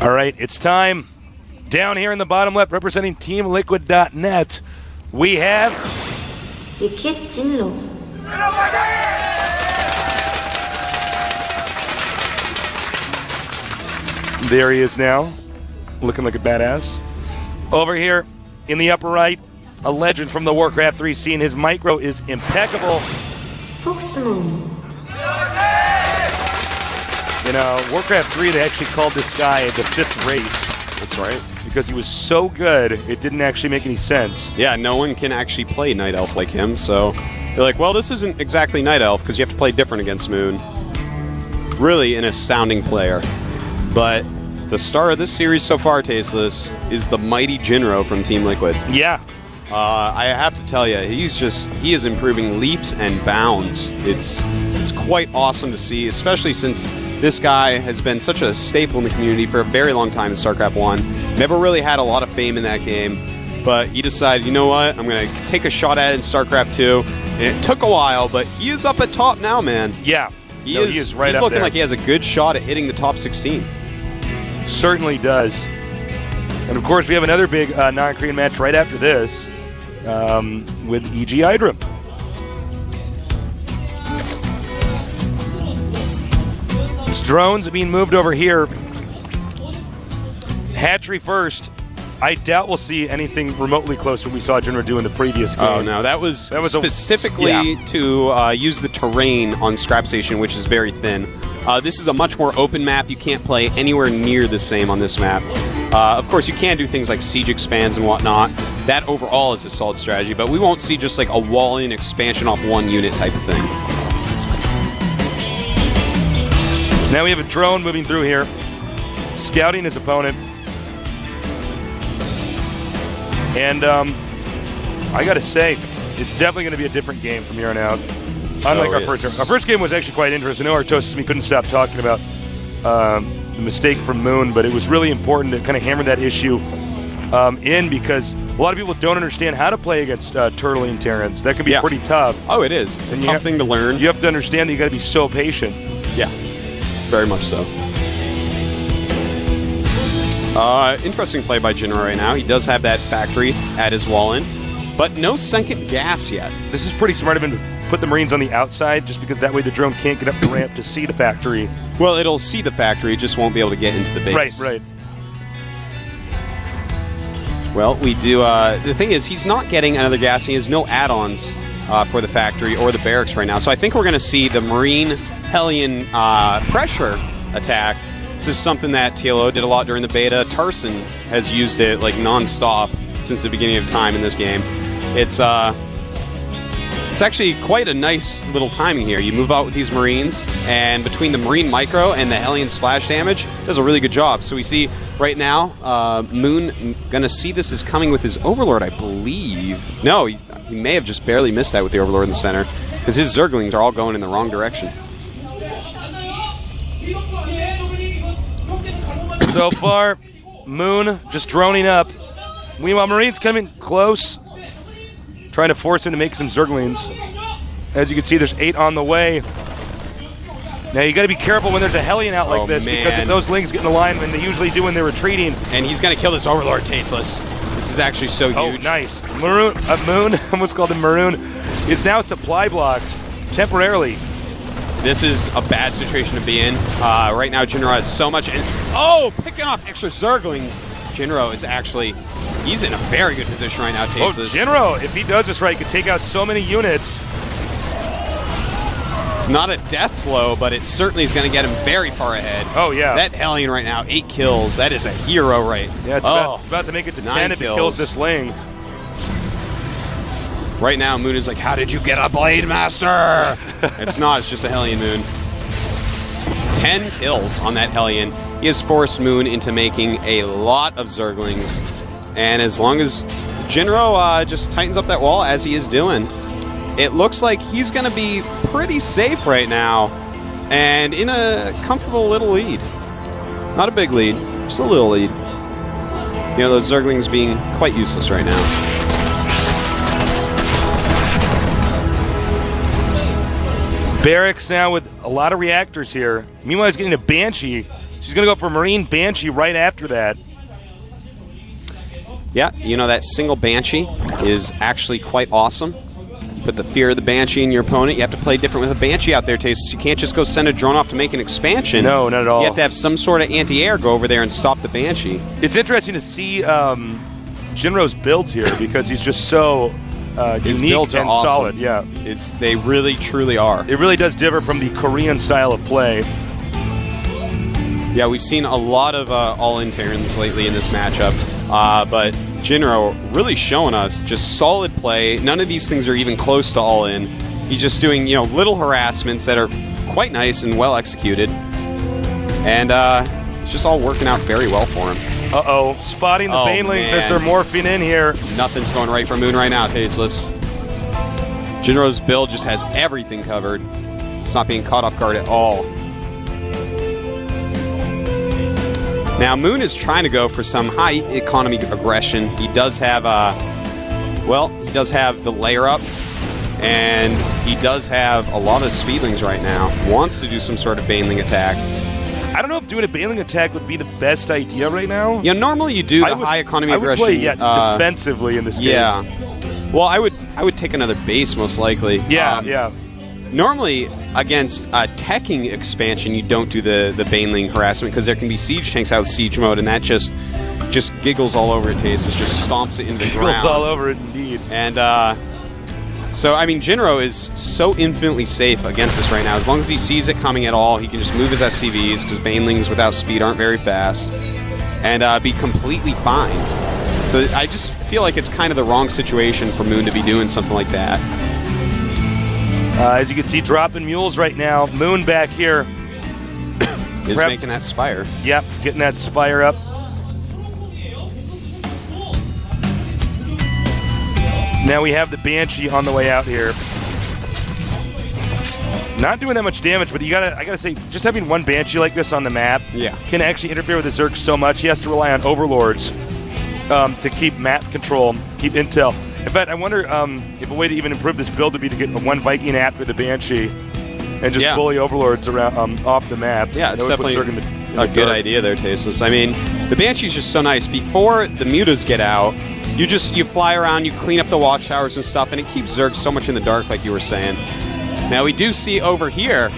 All right, it's time. Down here in the bottom left, representing TeamLiquid.net, we have JinRo. There he is now, looking like a badass. Over here in the upper right, a legend from the Warcraft 3 scene. His micro is impeccable. Foxmoon. You know, Warcraft 3, they actually called this guy the fifth race. That's right. Because he was so good, it didn't actually make any sense. Yeah, no one can actually play Night Elf like him, so they're like, well, this isn't exactly Night Elf because you have to play different against Moon. Really an astounding player. But the star of this series so far, Tasteless, is the mighty JinRo from Team Liquid. Yeah. I have to tell you, he is improving leaps and bounds. It's quite awesome to see, especially since this guy has been such a staple in the community for a very long time in StarCraft 1. Never really had a lot of fame in that game, but he decided, you know what, I'm going to take a shot at it in StarCraft 2. And it took a while, but he is up at top now, man. Yeah. He is right he's looking there. like he has a good shot at hitting the top 16. Certainly does. And of course, we have another big non-Korean match right after this with EG Hydra. It's drones being moved over here. Hatchery first. I doubt we'll see anything remotely close to what we saw JinRo do in the previous game. Oh, no. That was specifically to use the terrain on Scrap Station, which is very thin. This is a much more open map. You can't play anywhere near the same on this map. Of course, you can do things like siege expands and whatnot. That overall is a solid strategy, but we won't see just like a wall-in expansion off one unit type of thing. Now we have a drone moving through here, scouting his opponent. And I gotta say, it's definitely gonna be a different game from here on out. Unlike our first game. Our first game was actually quite interesting. I know Artosis and me couldn't stop talking about the mistake from Moon, but it was really important to kind of hammer that issue in because a lot of people don't understand how to play against Turtling Terrans. That can be pretty tough. Oh, it is. It's a tough thing to learn. You have to understand that you gotta be so patient. Yeah, very much so. Interesting play by JinRo right now. He does have that factory at his wall-in, but no second gas yet. This is pretty smart of him to put the Marines on the outside just because that way the drone can't get up the ramp to see the factory. Well, it'll see the factory, just won't be able to get into the base. Right. Well, we do... the thing is, he's not getting another gas. He has no add-ons for the factory or the barracks right now. So I think we're going to see the Marine Hellion pressure attack. This is something that TLO did a lot during the beta. Tarson has used it like non-stop since the beginning of time in this game. It's actually quite a nice little timing here. You move out with these Marines, and between the Marine Micro and the Hellion splash damage, does a really good job. So we see right now, Moon gonna see this as coming with his Overlord, I believe. No, he may have just barely missed that with the Overlord in the center, because his Zerglings are all going in the wrong direction. So far, Moon just droning up. Meanwhile, Marines coming close, trying to force him to make some Zerglings. As you can see, there's 8 on the way. Now, you got to be careful when there's a Hellion out like this, because if those Lings get in alignment, they usually do when they're retreating. And he's going to kill this Overlord, Tasteless. This is actually so huge. Oh, nice. Moon, almost called him Maroon, is now supply blocked temporarily. This is a bad situation to be in. Right now, JinRo has so much... picking off extra Zerglings. JinRo is actually... He's in a very good position right now, Tasteless. Oh, JinRo, if he does this right, could take out so many units. It's not a death blow, but it certainly is going to get him very far ahead. Oh, yeah. That Hellion right now, 8 kills. That is a hero, right? Yeah, it's about to make it to 10 if it kills this Ling. Right now, Moon is like, how did you get a Blade Master? It's not, it's just a Hellion Moon. 10 kills on that Hellion. He has forced Moon into making a lot of Zerglings. And as long as JinRo just tightens up that wall, as he is doing, it looks like he's going to be pretty safe right now. And in a comfortable little lead. Not a big lead, just a little lead. You know, those Zerglings being quite useless right now. Barracks now with a lot of reactors here. Meanwhile, he's getting a Banshee She's going to go for Marine Banshee right after that. Yeah, you know, that single Banshee is actually quite awesome. You put the fear of the Banshee in your opponent. You have to play different with a Banshee out there, Tasteless. You can't just go send a drone off to make an expansion. No, not at all. You have to have some sort of anti-air go over there and stop the Banshee. It's interesting to see JinRo's builds here because he's just so His unique builds are and awesome. solid. Yeah, They really, truly are. it really does differ from the Korean style of play. Yeah, we've seen a lot of all-in Terrans lately in this matchup, but JinRo really showing us just solid play. None of these things are even close to all-in. He's just doing, you know, little harassments that are quite nice and well executed, and it's just all working out very well for him. Uh-oh, spotting the Banelings as they're morphing in here. Nothing's going right for Moon right now, Tasteless. JinRo's build just has everything covered. It's not being caught off guard at all. Now, Moon is trying to go for some high economy aggression. He does have, he does have the layer up, and he does have a lot of speedlings right now. Wants to do some sort of Baneling attack. I don't know if doing a Baneling attack would be the best idea right now. Yeah, normally you do the high economy aggression. I would play, defensively in this case. Yeah. Well, I would take another base most likely. Yeah, yeah. Normally, against a teching expansion, you don't do the Baneling harassment because there can be siege tanks out with siege mode, and that just giggles all over it, Tasteless. Just stomps it into the ground. Giggles all over it, indeed. And so, I mean, JinRo is so infinitely safe against this right now. As long as he sees it coming at all, he can just move his SCVs because Banelings without speed aren't very fast, and be completely fine. So I just feel like it's kind of the wrong situation for Moon to be doing something like that. As you can see, dropping mules right now. Moon back here. Is making that Spire. Yep, getting that Spire up. Now we have the Banshee on the way out here. Not doing that much damage, but I gotta say, just having one Banshee like this on the map can actually interfere with the Zerg so much. He has to rely on Overlords to keep map control, keep intel. In fact, I wonder if a way to even improve this build would be to get one Viking after the Banshee and just bully Overlords around off the map. Yeah, it's definitely a good idea there, Tasteless. I mean, the Banshee's just so nice. Before the mutas get out, you fly around, you clean up the watchtowers and stuff, and it keeps Zerg so much in the dark, like you were saying. Now, we do see over here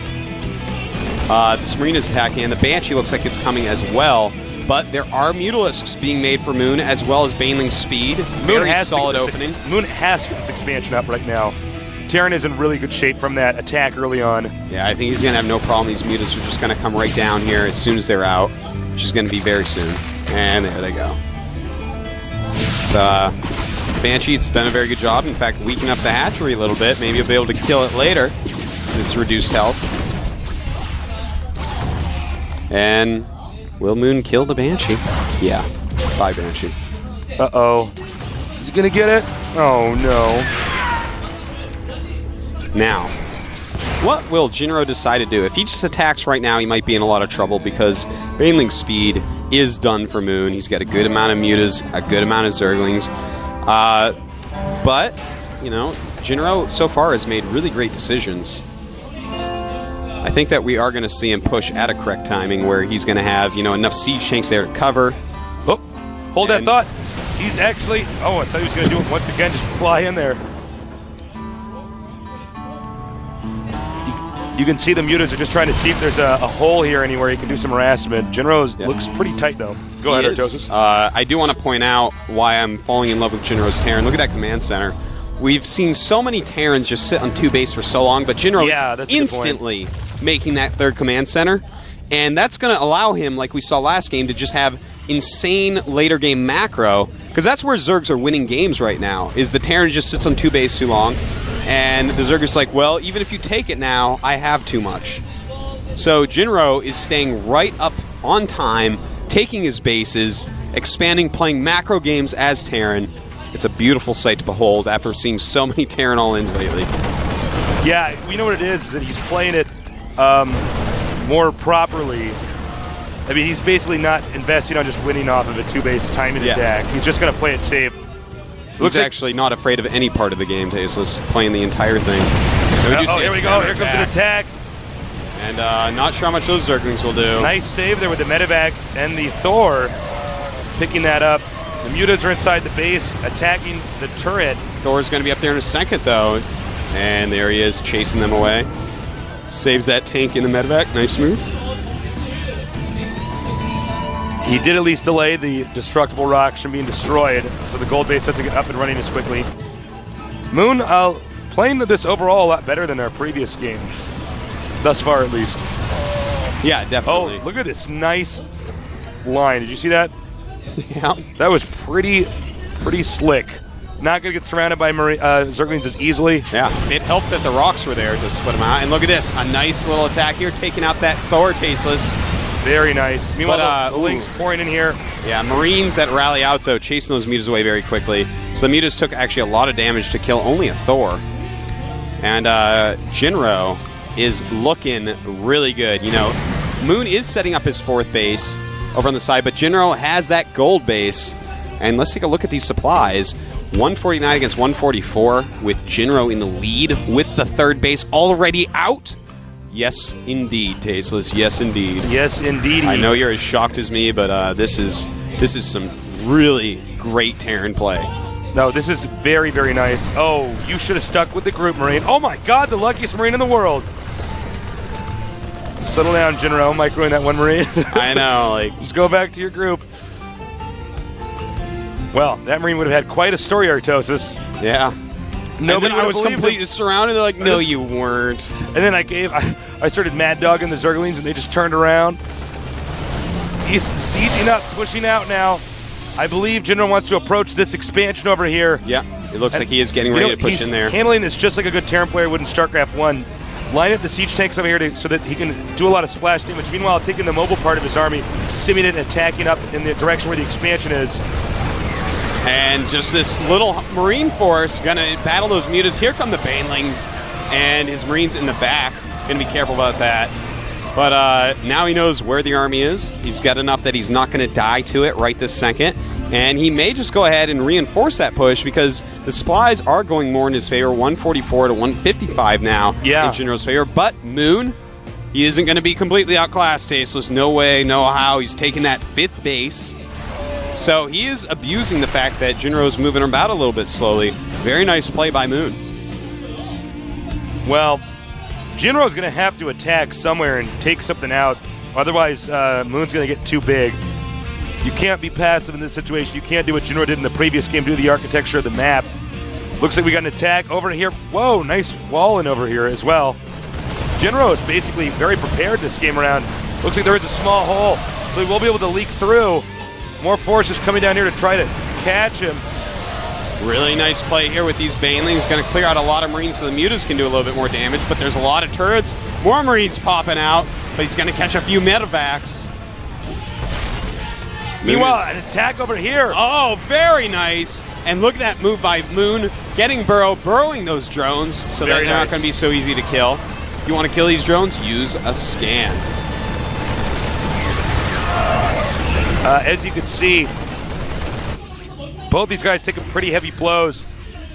this Marine is attacking, and the Banshee looks like it's coming as well. But there are Mutalisks being made for Moon, as well as Baneling speed. Very solid opening. Moon has to get this expansion up right now. Terran is in really good shape from that attack early on. Yeah, I think he's going to have no problem. These Mutas are just going to come right down here as soon as they're out, which is going to be very soon. And there they go. So, Banshee's done a very good job. In fact, weakening up the hatchery a little bit. Maybe you'll be able to kill it later with its reduced health. And will Moon kill the Banshee? Yeah. Bye, Banshee. Uh-oh. Is he going to get it? Oh, no. Now, what will JinRo decide to do? If he just attacks right now, he might be in a lot of trouble because Baneling's speed is done for Moon. He's got a good amount of mutas, a good amount of Zerglings. But, you know, JinRo so far has made really great decisions. I think that we are going to see him push at a correct timing where he's going to have, you know, enough siege tanks there to cover. Oh, hold that thought. He's actually... Oh, I thought he was going to do it once again, just fly in there. You can see the mutas are just trying to see if there's a hole here anywhere he can do some harassment. JinRo looks pretty tight, though. Go ahead, Artosis. I do want to point out why I'm falling in love with JinRo's Terran. Look at that command center. We've seen so many Terrans just sit on 2 base for so long, but JinRo is instantly making that 3rd command center, and that's going to allow him, like we saw last game, to just have insane later game macro, because that's where Zergs are winning games right now, is the Terran just sits on 2 base too long, and the Zerg is like, well, even if you take it now, I have too much. So JinRo is staying right up on time, taking his bases, expanding, playing macro games as Terran. It's a beautiful sight to behold after seeing so many Terran all-ins lately. Yeah, we know what it is that he's playing it more properly. I mean, he's basically not investing on just winning off of a 2-base timing attack. He's just going to play it safe. He's actually not afraid of any part of the game, Tasteless, playing the entire thing. Here we go. Here comes an attack. And not sure how much those Zerglings will do. Nice save there with the medevac and the Thor picking that up. The mutas are inside the base, attacking the turret. Thor's going to be up there in a second, though. And there he is, chasing them away. Saves that tank in the medevac. Nice move. He did at least delay the destructible rocks from being destroyed, so the gold base doesn't get up and running as quickly. Moon playing this overall a lot better than our previous game, thus far at least. Yeah, definitely. Oh, look at this nice line. Did you see that? Yeah. That was pretty slick. Not going to get surrounded by Zerglings as easily. Yeah, it helped that the rocks were there to split them out. And look at this, a nice little attack here, taking out that Thor Tasteless. Very nice. Meanwhile, the Lynx pouring in here. Yeah, Marines that rally out, though, chasing those mutas away very quickly. So the mutas took actually a lot of damage to kill only a Thor. And JinRo is looking really good. You know, Moon is setting up his 4th base over on the side, but JinRo has that gold base. And let's take a look at these supplies. 149 against 144 with JinRo in the lead with the 3rd base already out. Yes, indeed, Tasteless. Yes, indeed. Yes, indeed. I know you're as shocked as me, but this is some really great Terran play. No, this is very, very nice. Oh, you should have stuck with the group Marine. Oh my God, the luckiest Marine in the world. Settle down, JinRo. Microing that one Marine. I know, like just go back to your group. Well, that Marine would have had quite a story, Artosis. Yeah. Nobody I was completely surrounded. They're like, no, you weren't. And then I started mad dogging the Zerglings, and they just turned around. He's sieging up, pushing out now. I believe JinRo wants to approach this expansion over here. Yeah, it looks like he is getting ready to push in there. He's handling this just like a good Terran player would in StarCraft 1. Line up the siege tanks over here so that he can do a lot of splash damage. Meanwhile, taking the mobile part of his army, stimulating and attacking up in the direction where the expansion is. And just this little Marine force going to battle those mutas. Here come the Banelings and his Marines in the back. Going to be careful about that. But now he knows where the army is. He's got enough that he's not going to die to it right this second. And he may just go ahead and reinforce that push because the supplies are going more in his favor. 144 to 155 now in JinRo's favor. But Moon, he isn't going to be completely outclassed, Tasteless. No way, no how. He's taking that 5th base. So he is abusing the fact that JinRo's moving about a little bit slowly. Very nice play by Moon. Well, JinRo's going to have to attack somewhere and take something out. Otherwise, Moon's going to get too big. You can't be passive in this situation. You can't do what JinRo did in the previous game, do the architecture of the map. Looks like we got an attack over here. Whoa, nice wall in over here as well. JinRo is basically very prepared this game around. Looks like there is a small hole, so he will be able to leak through. More forces coming down here to try to catch him. Really nice play here with these Banelings. Going to clear out a lot of Marines so the mutas can do a little bit more damage, but there's a lot of turrets. More Marines popping out, but he's going to catch a few medevacs. Meanwhile, an attack over here. Oh, very nice. And look at that move by Moon, getting burrowing those drones so that they're not going to be so easy to kill. If you want to kill these drones, use a scan. As you can see, both these guys taking pretty heavy blows.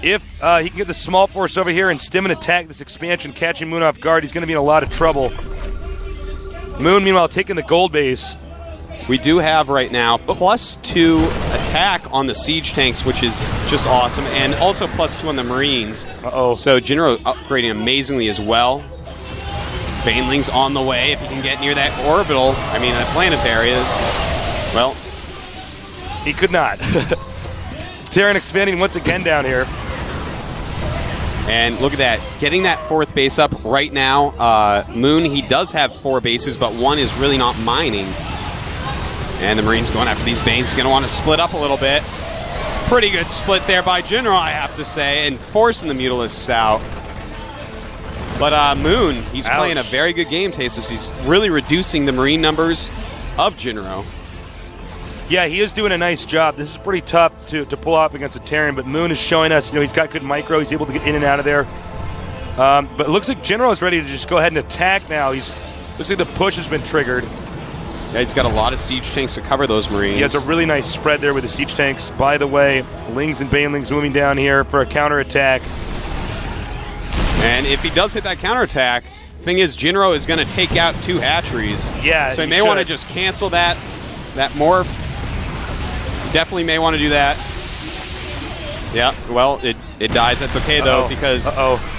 If he can get the small force over here and stim and attack this expansion, catching Moon off guard, he's going to be in a lot of trouble. Moon, meanwhile, taking the gold base. We do have right now +2 attack on the siege tanks, which is just awesome, and also +2 on the Marines. Uh-oh. So JinRo upgrading amazingly as well. Banelings on the way if he can get near that orbital, that planetary. Well, he could not. Terran expanding once again down here. And look at that, getting that 4th base up right now. Moon, he does have 4 bases, but one is really not mining. And the Marines going after these Banes. He's going to want to split up a little bit. Pretty good split there by JinRo, I have to say, and forcing the Mutalisks out. But Moon, he's playing a very good game, Tasteless. He's really reducing the Marine numbers of JinRo. Yeah, he is doing a nice job. This is pretty tough to pull off against a Terran, but Moon is showing us, he's got good micro. He's able to get in and out of there. But it looks like JinRo is ready to just go ahead and attack now. Looks like the push has been triggered. Yeah, he's got a lot of siege tanks to cover those Marines. He has a really nice spread there with the siege tanks. By the way, Lings and Banelings moving down here for a counterattack. And if he does hit that counterattack, Thing is, JinRo is going to take out 2 hatcheries. Yeah, so he may want to just cancel that morph. Definitely may want to do that. Yeah, well, it dies. That's okay, though, because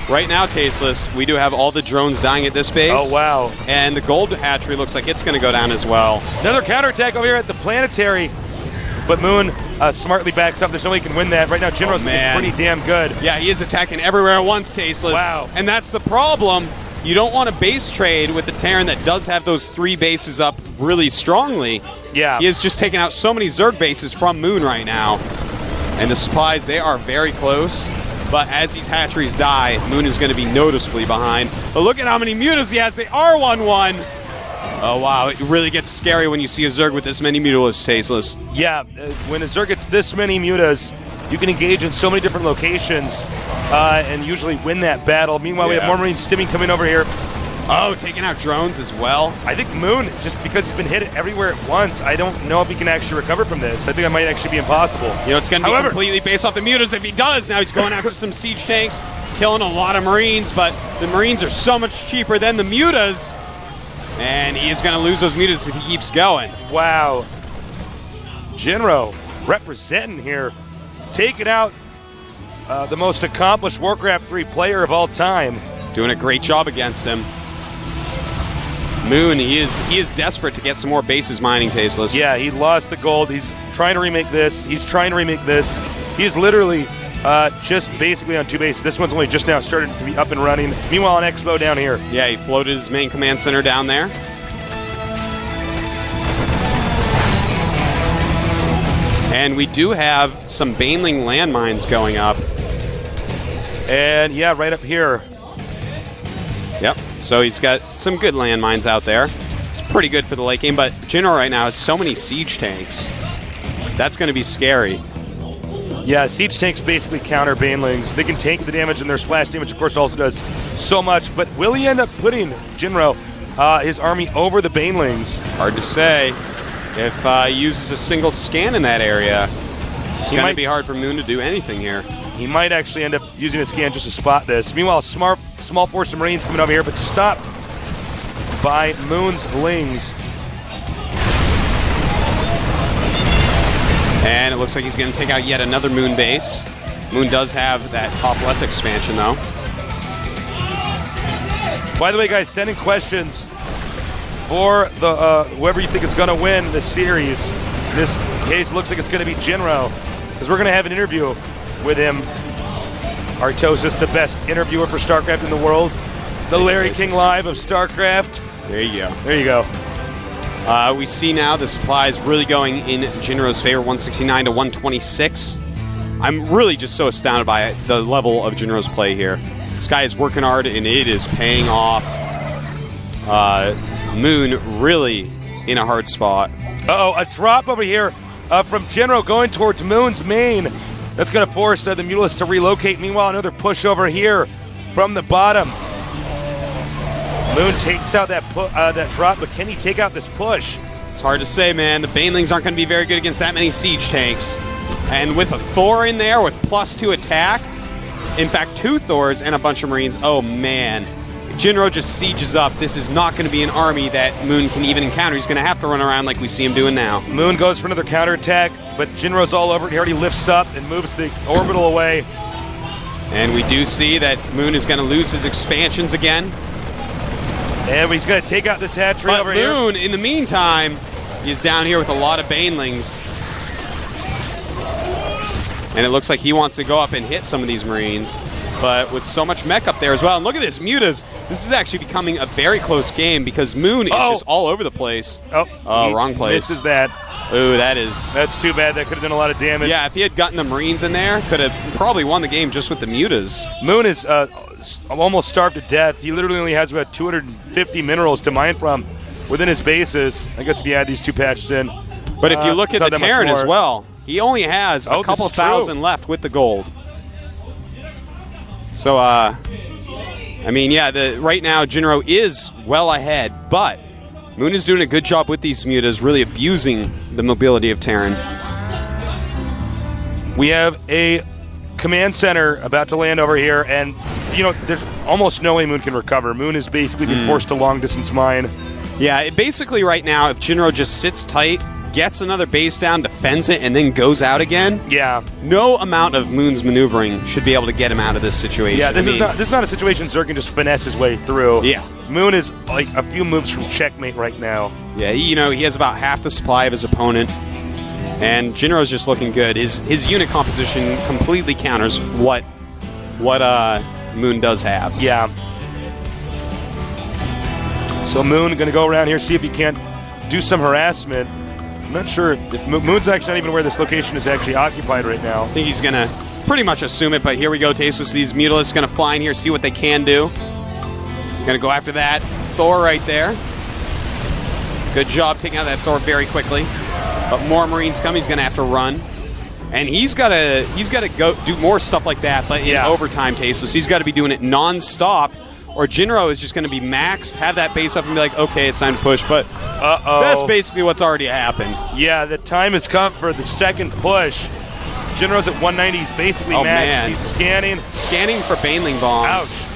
right now, Tasteless, we do have all the drones dying at this base. Oh, wow. And the gold hatchery looks like it's going to go down as well. Another counterattack over here at the planetary. But Moon smartly backs up. There's no way he can win that. Right now, JinRo's looking pretty damn good. Yeah, he is attacking everywhere at once, Tasteless. Wow. And that's the problem. You don't want to base trade with the Terran that does have those 3 bases up really strongly. Yeah. He is just taking out so many Zerg bases from Moon right now. And the supplies, they are very close. But as these hatcheries die, Moon is going to be noticeably behind. But look at how many mutas he has. They are 1-1. Oh, wow. It really gets scary when you see a Zerg with this many mutas, Tasteless. Yeah, when a Zerg gets this many mutas, you can engage in so many different locations and usually win that battle. Meanwhile, we have more Marine stimming coming over here. Oh, taking out drones as well. I think Moon, just because he's been hit everywhere at once, I don't know if he can actually recover from this. I think it might actually be impossible. You know, it's going to be completely based off the mutas. If he does, now he's going after some siege tanks, killing a lot of Marines, but the Marines are so much cheaper than the mutas, and he is going to lose those mutas if he keeps going. Wow. JinRo representing here, taking out the most accomplished Warcraft 3 player of all time. Doing a great job against him. Moon, he is desperate to get some more bases mining, Tasteless. Yeah, he lost the gold. He's trying to remake this. He's trying to remake this. He's literally just basically on 2 bases. This one's only just now started to be up and running. Meanwhile, on Expo down here. Yeah, he floated his main command center down there. And we do have some Baneling landmines going up. And yeah, right up here. Yep, so he's got some good landmines out there. It's pretty good for the late game, but JinRo right now has so many siege tanks. That's going to be scary. Yeah, siege tanks basically counter Banelings. They can tank the damage, and their splash damage, of course, also does so much. But will he end up putting JinRo, his army, over the Banelings? Hard to say. If he uses a single scan in that area, it's going to be hard for Moon to do anything here. He might actually end up using a scan just to spot this. Meanwhile, small force of Marines coming over here, but stopped by Moon's Lings. And it looks like he's going to take out yet another Moon base. Moon does have that top left expansion, though. By the way, guys, send in questions for the whoever you think is going to win this series. In this case, looks like it's going to be JinRo, because we're going to have an interview with him. Artosis, the best interviewer for Starcraft in the world. The Larry King Live of Starcraft. There you go. There you go. We see now the supplies really going in JinRo's favor, 169 to 126. I'm really just so astounded by the level of JinRo's play here. This guy is working hard, and it is paying off. Moon really in a hard spot. Uh-oh, a drop over here from JinRo going towards Moon's main. That's going to force the Mutalists to relocate. Meanwhile, another push over here from the bottom. Moon takes out that drop, but can he take out this push? It's hard to say, man. The Banelings aren't going to be very good against that many siege tanks. And with a Thor in there with +2 attack, in fact, 2 Thors and a bunch of Marines, oh man. If JinRo just sieges up, this is not going to be an army that Moon can even encounter. He's going to have to run around like we see him doing now. Moon goes for another counterattack, but JinRo's all over it. He already lifts up and moves the orbital away. And we do see that Moon is going to lose his expansions again. And he's going to take out this hatchery over here. But Moon, in the meantime, is down here with a lot of Banelings. And it looks like he wants to go up and hit some of these Marines. But with so much mech up there as well. And look at this, mutas. This is actually becoming a very close game because Moon is just all over the place. Oh, wrong place. This is that. Ooh, that's too bad. That could have done a lot of damage. Yeah, if he had gotten the Marines in there, could have probably won the game just with the mutas. Moon is almost starved to death. He literally only has about 250 minerals to mine from within his bases. I guess if you add these 2 patches in. But if you look at the Terran as well, he only has a couple thousand left with the gold. So, I mean, yeah, right now JinRo is well ahead, but Moon is doing a good job with these mutas, really abusing the mobility of Terran. We have a command center about to land over here, and you know, there's almost no way Moon can recover. Moon is basically been forced to long-distance mine. Yeah, basically right now, if JinRo just sits tight, gets another base down, defends it, and then goes out again, yeah, no amount of Moon's maneuvering should be able to get him out of this situation. Yeah, this is not a situation Zerg can just finesse his way through. Yeah. Moon is like a few moves from checkmate right now. Yeah, you know, he has about half the supply of his opponent, and JinRo's just looking good. His unit composition completely counters what Moon does have. Yeah. So Moon going to go around here, see if he can't do some harassment. I'm not sure if Moon's actually not even where this location is actually occupied right now. I think he's going to pretty much assume it, but here we go, Tasteless. These Mutalisks going to fly in here, see what they can do. Going to go after that Thor right there. Good job taking out that Thor very quickly. But more Marines come, he's going to have to run. And he's got to go do more stuff like that, but in overtime, Tasteless. He's got to be doing it non-stop, or JinRo is just going to be maxed, have that base up and be like, okay, it's time to push. But that's basically what's already happened. Yeah, the time has come for the second push. JinRo's at 190. He's basically maxed. Man. He's scanning. Scanning for Baneling bombs. Ouch.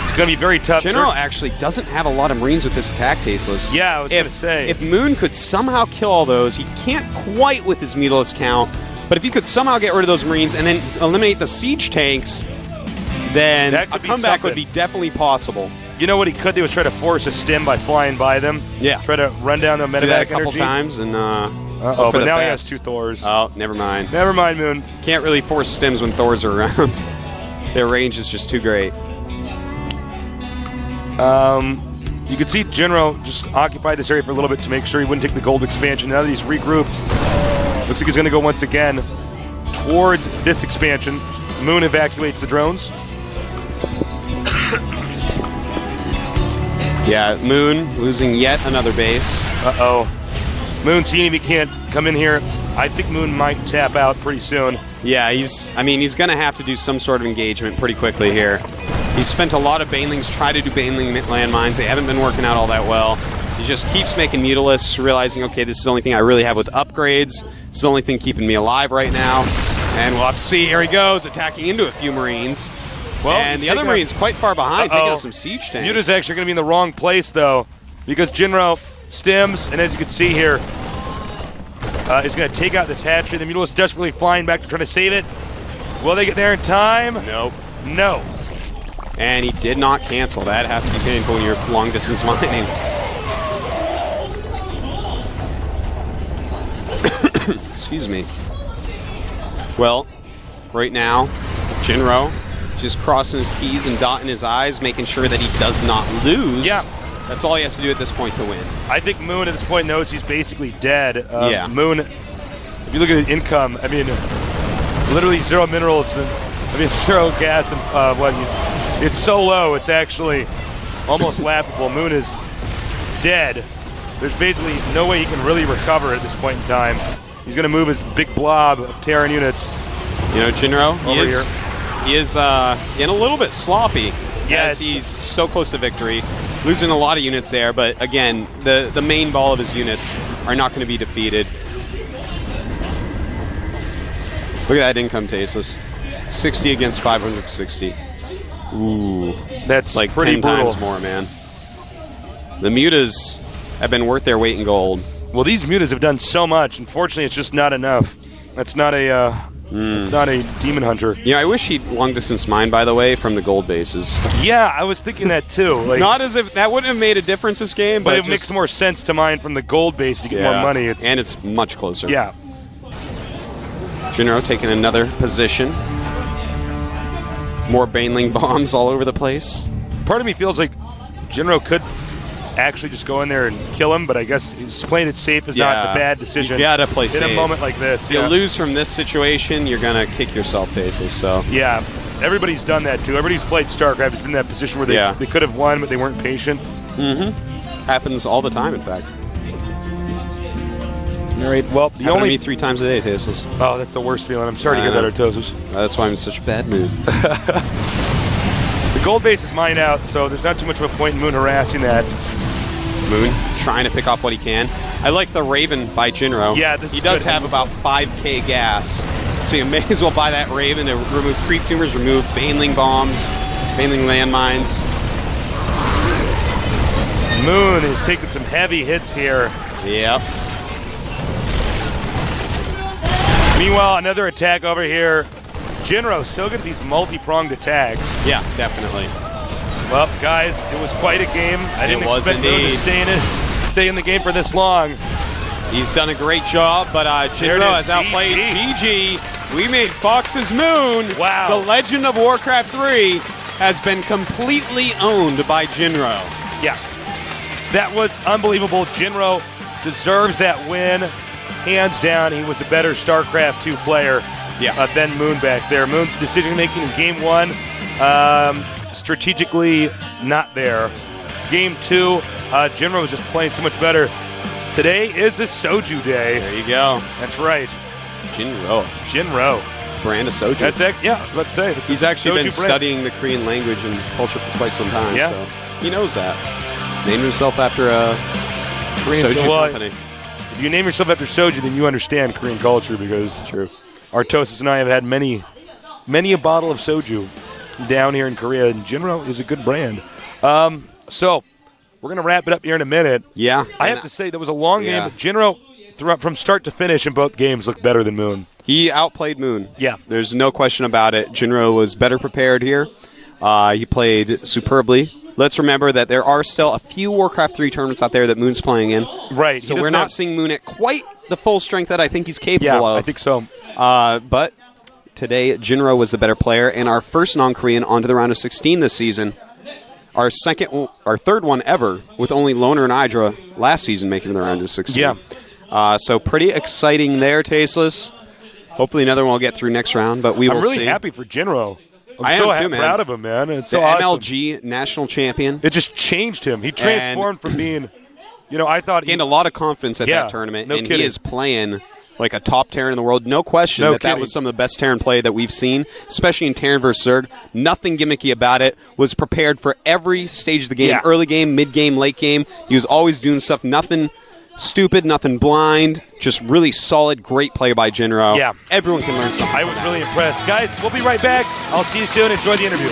It's going to be very tough. JinRo actually doesn't have a lot of Marines with this attack, Tasteless. Yeah, I was going to say. If Moon could somehow kill all those, he can't quite with his Mutalisk count, but if he could somehow get rid of those Marines and then eliminate the siege tanks, then a comeback would be definitely possible. You know what he could do is try to force a stim by flying by them. Yeah. Try to run down the medevac Do that a couple energy. times and but now he has 2 Thors. Oh, never mind. Never mind, Moon. Can't really force stims when Thors are around. Their range is just too great. You could see JinRo just occupied this area for a little bit to make sure he wouldn't take the gold expansion. Now that he's regrouped, looks like he's going to go once again towards this expansion. Moon evacuates the drones. Yeah, Moon losing yet another base. Uh-oh. Moon seeing if he can't come in here. I think Moon might tap out pretty soon. Yeah, he's going to have to do some sort of engagement pretty quickly here. He's spent a lot of Banelings, try to do Baneling landmines. They haven't been working out all that well. He just keeps making Mutalisks, realizing, okay, this is the only thing I really have with upgrades. This is the only thing keeping me alive right now. And we'll have to see. Here he goes, attacking into a few Marines. Well, and the other Marine's quite far behind, taking out some siege tanks. Muta's actually going to be in the wrong place, though, because JinRo stims, and as you can see here, is going to take out this hatchery. The Mutalisks desperately flying back to try to save it. Will they get there in time? Nope. No. And he did not cancel. That has to be painful when you're long-distance mining. Excuse me. Well, right now, JinRo just crossing his T's and dotting his I's, making sure that he does not lose. Yeah. That's all he has to do at this point to win. I think Moon at this point knows he's basically dead. Yeah. Moon, if you look at his income, I mean, literally 0 minerals, and, 0 gas, and it's so low, it's actually almost laughable. Moon is dead. There's basically no way he can really recover at this point in time. He's going to move his big blob of Terran units. You know, JinRo, he is in a little bit sloppy. As he's so close to victory, losing a lot of units there, but again, the main ball of his units are not going to be defeated. Look at that income, Tasteless. 60 against 560. Ooh. That's like pretty 10 brutal. times more, man. The Mutas have been worth their weight in gold. Well, these Mutas have done so much. Unfortunately, it's just not enough. That's not a demon hunter. Yeah, I wish he'd long-distance mine, by the way, from the gold bases. Yeah, I was thinking that too. Like, not as if that wouldn't have made a difference this game, but it makes more sense to mine from the gold base to get more money. And it's much closer. Yeah. JinRo taking another position. More Baneling bombs all over the place. Part of me feels like JinRo could actually just go in there and kill him, but I guess playing it safe is not the bad decision. You gotta play safe. In a moment like this. If you lose from this situation, you're gonna kick yourself, Tasteless. So yeah, everybody's done that too. Everybody's played Starcraft has been in that position where they could have won, but they weren't patient. Mm-hmm. Happens all the time, in fact. All right. Well, the only me 3 times a day, Tasteless. Oh, that's the worst feeling. I'm sorry to hear that, Artosis. That's why I'm in such a bad mood. The gold base is mined out, so there's not too much of a point in Moon harassing that. Moon trying to pick off what he can. I like the Raven by JinRo. Yeah, he does have about 5k gas. So you may as well buy that Raven to remove creep tumors, remove Baneling bombs, Baneling landmines. Moon is taking some heavy hits here. Yep. Meanwhile, another attack over here. JinRo so good at these multi-pronged attacks. Yeah, definitely. Well, guys, it was quite a game. I didn't expect Moon to stay in the game for this long. He's done a great job, but JinRo has outplayed GG. We made Fox's Moon. Wow. The Legend of Warcraft 3 has been completely owned by JinRo. Yeah. That was unbelievable. JinRo deserves that win. Hands down, he was a better StarCraft 2 player than Moon back there. Moon's decision-making in Game 1, strategically not there. Game 2, JinRo was just playing so much better. Today is a soju day. There you go. That's right. JinRo. It's a brand of soju. That's it. Yeah, I was about to say. He's actually been brand. studying the Korean language and culture for quite some time, Yeah. so he knows that. Named himself after a Korean soju company. If you name yourself after soju, then you understand Korean culture because Artosis and I have had many a bottle of soju down here in Korea, and JinRo is a good brand. So we're going to wrap it up here in a minute. Yeah. I have to say, that was a long game, but JinRo, from start to finish in both games, looked better than Moon. He outplayed Moon. Yeah. There's no question about it. JinRo was better prepared here. He played superbly. Let's remember that there are still a few Warcraft 3 tournaments out there that Moon's playing in. Right. So we're not seeing Moon at quite the full strength that I think he's capable of. I think so. But today, JinRo was the better player, and our first non-Korean onto the round of 16 this season. Our third one ever, with only Loner and Hydra last season making the round of 16. Yeah. So pretty exciting there, Tasteless. Hopefully another one will get through next round, but we will see. I'm really happy for JinRo. I am too, man. proud of him, man. It's so the awesome. MLG national champion. It just changed him. He transformed from being, I thought gained a lot of confidence at that tournament, and he is playing like a top Terran in the world. No question that was some of the best Terran play that we've seen, especially in Terran vs. Zerg. Nothing gimmicky about it. Was prepared for every stage of the game, early game, mid game, late game. He was always doing stuff. Nothing stupid, nothing blind. Just really solid, great play by JinRo. Yeah. Everyone can learn something. I was really impressed. Guys, we'll be right back. I'll see you soon. Enjoy the interview.